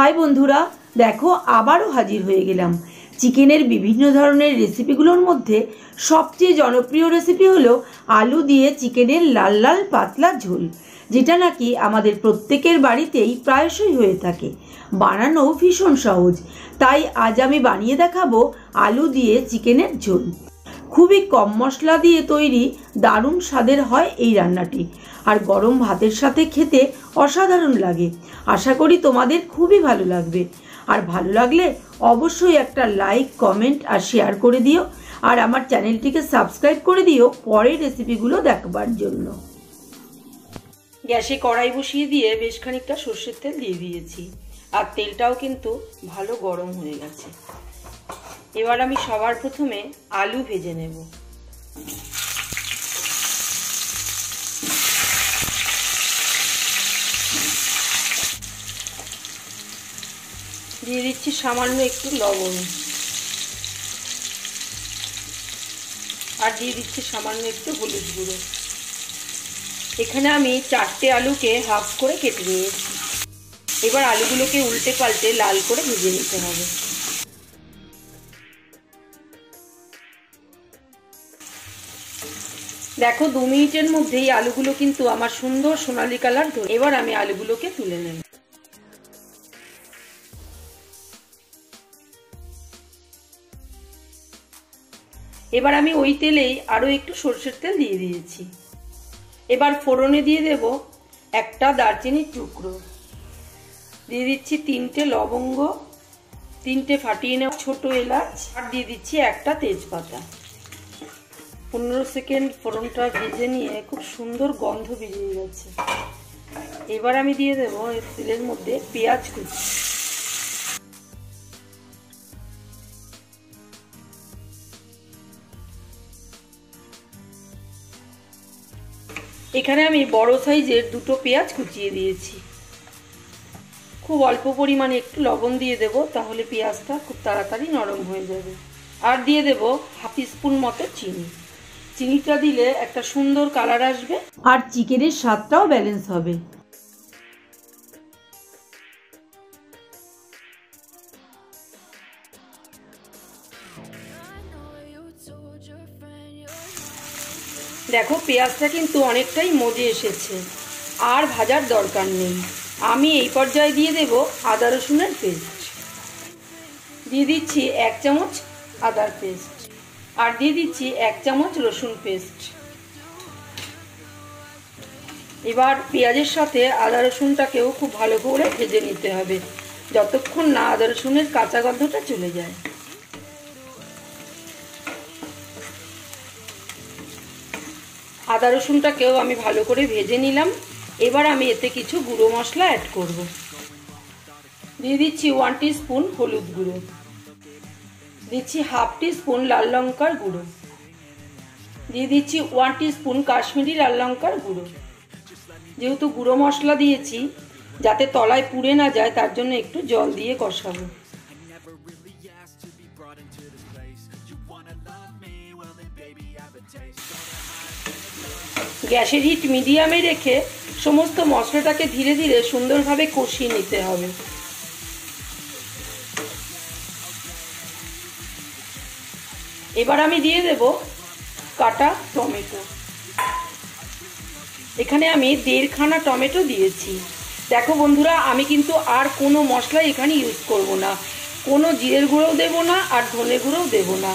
High বন্ধুরা, দেখো আবারও হাজির হয়ে গেলাম। চিকেনের বিভিন্ন ধরনের রেসিপিগুলোর মধ্যে সবচেয়ে জনপ্রিয় রেসিপি হলো আলু দিয়ে চিকেনের লাল লাল পাতলা ঝোল, যেটা নাকি আমাদের প্রত্যেকের বাড়িতেই প্রায়শই হয়ে থাকে। বানানো ভীষণ সহজ, তাই আজ আমি বানিয়ে দেখাবো আলু দিয়ে চিকেনের ঝোল। খুবই কম মশলা দিয়ে তৈরি দারুণ স্বাদের হয় এই রান্নাটি, আর গরম ভাতের সাথে খেতে অসাধারণ লাগে। আশা করি তোমাদের খুবই ভালো লাগবে, আর ভালো লাগলে অবশ্যই একটা লাইক, কমেন্ট আর শেয়ার করে দিও, আর আমার চ্যানেলটিকে সাবস্ক্রাইব করে দিও পরের রেসিপিগুলো দেখবার জন্য। গ্যাসে কড়াই বসিয়ে দিয়ে বেশ খানিকটা সর্ষের তেল দিয়ে দিয়েছি, আর তেলটাও কিন্তু ভালো গরম হয়ে গেছে। এবার আমি সবার প্রথমে আলু ভেজে নেব। দিয়ে দিচ্ছি সামান্য একটু লবণ, আর দিয়ে দিচ্ছি সামান্য একটু হলুদ গুঁড়ো। এখানে আমি 4টে আলুকে হাফ করে কেটে নিয়েছি। এবার আলুগুলোকে উল্টে পাল্টে লাল করে ভেজে নিতে হবে। দেখো 2 মিনিটের মধ্যেই আলুগুলো কিন্তু আমার সুন্দর সোনালী কালার ধরে। এবার আমি আলুগুলোকে তুলে নেব। এবার আমি ওই তেলেই আরো একটু সরষের তেল দিয়ে দিয়েছি। এবার ফোড়নে দিয়ে দেব একটা দারচিনির টুকরো, দিয়ে দিচ্ছি 3টে লবঙ্গ, 3টে ফাটিয়ে নেওয়া ছোট এলাচ, আর দিয়ে দিচ্ছি একটা তেজপাতা। 15 সেকেন্ড ফোড়নটা ভেজে নিয়ে খুব সুন্দর গন্ধ বেরিয়ে গেছে। এবার আমি দিয়ে দেবো এই তেলের মধ্যে পেঁয়াজ কুচি। এখানে আমি বড় সাইজের 2টো পেঁয়াজ কুচিয়ে দিয়েছি। খুব অল্প পরিমাণে একটু লবণ দিয়ে দেব, তাহলে পেঁয়াজটা খুব তাড়াতাড়ি নরম হয়ে যাবে। আর দিয়ে দেব হাফ টিস্পুন মতো চিনি। চিনিটা দিলে একটা সুন্দর কালার আসবে, আর চিকেনের স্বাদটাও ব্যালেন্স হবে। দেখো পেঁয়াজটা কিন্তু অনেকটাই মজে এসেছে, আর ভাজার দরকার নেই। আমি এই পর্যায়ে দিয়ে দেব আদা রসুনের পেস্ট। দিয়ে দিচ্ছি 1 চামচ আদার পেস্ট, আর দিয়ে দিচ্ছি 1 চামচ রসুন পেস্ট। এবার পেঁয়াজের সাথে আদা রসুনটাকেও খুব ভালো করে ভেজে নিতে হবে, যতক্ষণ না আদা রসুনের কাঁচা গন্ধটা চলে যায়। আদা রসুনটাকেও আমি ভালো করে ভেজে নিলাম। এবার আমি এতে কিছু গুঁড়ো মশলা অ্যাড করব। দিয়ে দিচ্ছি 1 টিস্পুন হলুদ গুঁড়ো, দিচ্ছি হাফ টিস্পুন লাল লঙ্কার গুঁড়ো, দিয়ে দিচ্ছি 1 টিস্পুন কাশ্মীরি লাল লঙ্কার গুঁড়ো। যেহেতু গুঁড়ো মশলা দিয়েছি, যাতে তলায় পুড়ে না যায় তার জন্য একটু জল দিয়ে কষাবো। গ্যাসের হিট মিডিয়ামে রেখে সমস্ত মশলাটাকে ধীরে ধীরে সুন্দরভাবে কষিয়ে নিতে হবে। এবার আমি দিয়ে দেব কাটা টমেটো। এখানে আমি 1.5 খানা টমেটো দিয়েছি। দেখো বন্ধুরা, আমি কিন্তু আর কোনো মশলা এখানে ইউজ করব না। কোনো জিরের গুঁড়োও দেবো না, আর ধনে গুঁড়োও দেবো না।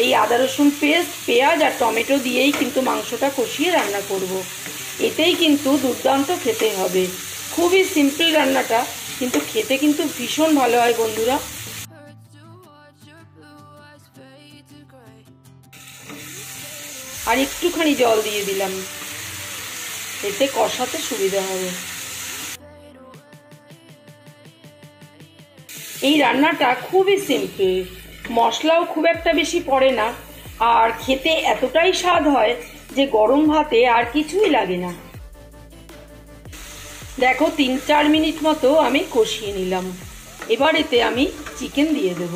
এই আদা রসুন পেস্ট, পেঁয়াজ আর টমেটো দিয়েই কিন্তু মাংসটা কষিয়ে রান্না করব। এতেই কিন্তু দুর্দান্ত খেতে হবে। খুবই সিম্পল রান্নাটা, কিন্তু খেতে কিন্তু ভীষণ ভালো হয় বন্ধুরা। আর একটুখানি জল দিয়ে দিলাম, এতে কষাতে সুবিধা হবে। এই রান্নাটা খুবই সিম্পল, মশলাও খুব একটা বেশি পড়ে না, আর খেতে এতটাই স্বাদ হয় যে গরম ভাতে আর কিছুই লাগে না। দেখো 3-4 মিনিট মতো আমি কষিয়ে নিলাম। এবার এতে আমি চিকেন দিয়ে দেব।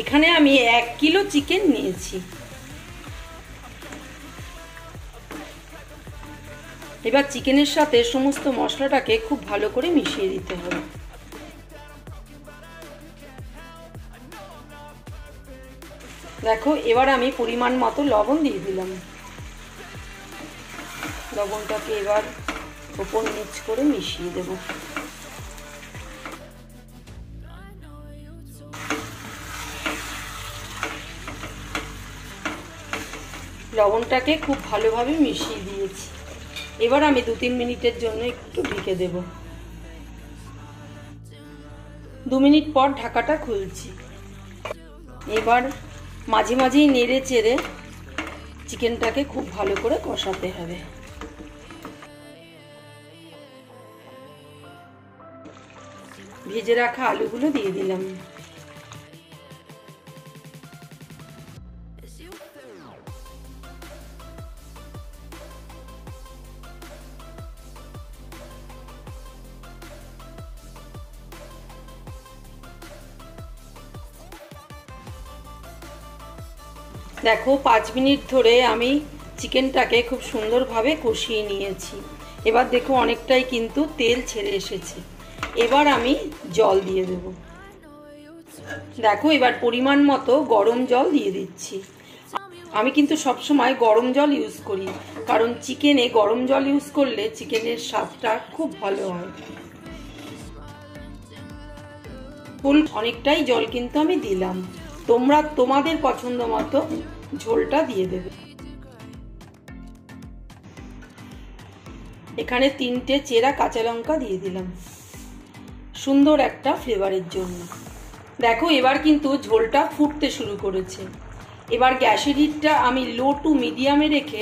এখানে আমি 1 কিলো চিকেন নিয়েছি। এবার চিকেনের সাথে সমস্ত মশলাটাকে খুব ভালো করে মিশিয়ে দিতে হবে। দেখো এবার আমি পরিমাণ মতো লবণ দিয়ে দিলাম। লবণটাকে এবার উপর নিচ করে মিশিয়ে দেব। লবণটাকে খুব ভালোভাবে মিশিয়ে দিয়েছি। এবার আমি 2-3 মিনিটের জন্য একটু ঢেকে দেব। 2 মিনিট পর ঢাকাটা খুলছি। এবার মাঝে মাঝেই নেড়ে চেড়ে চিকেনটাকে খুব ভালো করে কষাতে হবে। ভেজে রাখা আলুগুলো দিয়ে দিলাম। দেখো 5 মিনিট ধরে আমি চিকেনটাকে খুব সুন্দরভাবে কষিয়ে নিয়েছি। এবার দেখো অনেকটাই কিন্তু তেল ছেড়ে এসেছে। এবার আমি জল দিয়ে দেব। দেখো এবার পরিমাণ মতো গরম জল দিয়ে দিচ্ছি। আমি কিন্তু সবসময় গরম জল ইউজ করি, কারণ চিকেনে গরম জল ইউজ করলে চিকেনের স্বাদটা খুব ভালো হয়। ফুল অনেকটাই জল কিন্তু আমি দিলাম। তোমরা তোমাদের পছন্দ মতো ঝোলটা দিয়ে দেবে। এখানে 3টে চেরা কাঁচা লঙ্কা দিয়ে দিলাম সুন্দর একটা ফ্লেভারের জন্য। দেখো এবার কিন্তু ঝোলটা ফুটতে শুরু করেছে। এবার গ্যাসের হিটটা আমি লো টু মিডিয়ামে রেখে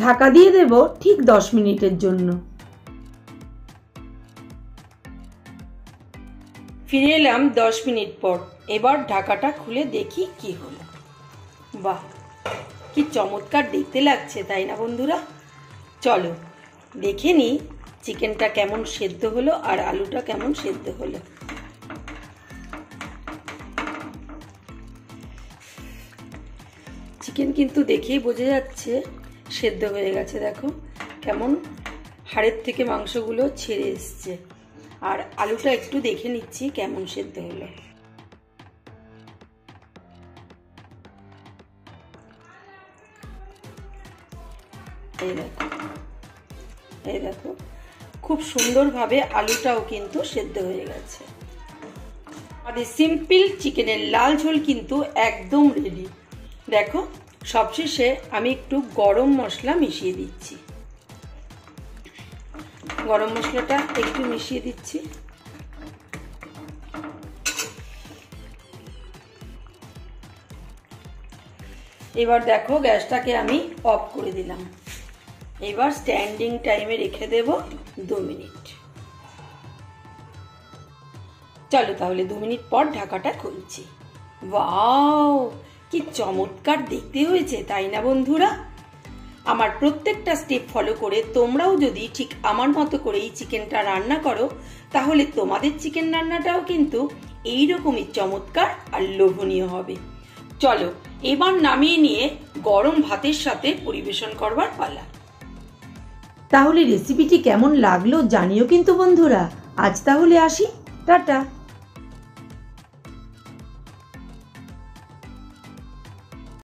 ঢাকা দিয়ে দেব ঠিক 10 মিনিটের জন্য। ফিরে এলাম 10 মিনিট পর। এবার ঢাকাটা খুলে দেখি কি হলো। বাহ, কি চমৎকার দেখতে লাগছে, তাই না বন্ধুরা? চলো দেখে নিই চিকেনটা কেমন সেদ্ধ হলো আর আলুটা কেমন সেদ্ধ হলো। চিকেন কিন্তু দেখেই বোঝা যাচ্ছে সেদ্ধ হয়ে গেছে। দেখো কেমন হাড়ের থেকে মাংসগুলো ছেড়ে এসছে। আর আলুটা একটু দেখে নিচ্ছি কেমন সেদ্ধ হলো। এই দেখো খুব সুন্দরভাবে আলুটাও কিন্তু সেদ্ধ হয়ে গেছে। আমাদের সিম্পল চিকেনের লাল ঝোল কিন্তু একদম রেডি। দেখো সবশেষে আমি একটু গরম মশলা মিশিয়ে দিচ্ছি। গরম মশলাটা একটু মিশিয়ে দিচ্ছি। এবার দেখো গ্যাসটাকে আমি অফ করে দিলাম। এবার স্ট্যান্ডিং টাইমে রেখে দেব 2 মিনিট। চলো তাহলে 2 মিনিট পর ঢাকাটা খুলছি। ওয়াও, কি চমৎকার দেখতে হয়েছে, তাই না বন্ধুরা? আমার প্রত্যেকটা স্টেপ ফলো করে তোমরাও যদি ঠিক আমার মতো করে এই চিকেনটা রান্না করো, তাহলে তোমাদের চিকেন রান্নাটাও কিন্তু এইরকমই চমৎকার আর লোভনীয় হবে। চলো এবার নামিয়ে নিয়ে গরম ভাতের সাথে পরিবেশন করবার পালা। তাহলে রেসিপিটি কেমন লাগলো জানিও কিন্তু বন্ধুরা। আজ তাহলে আসি, টাটা।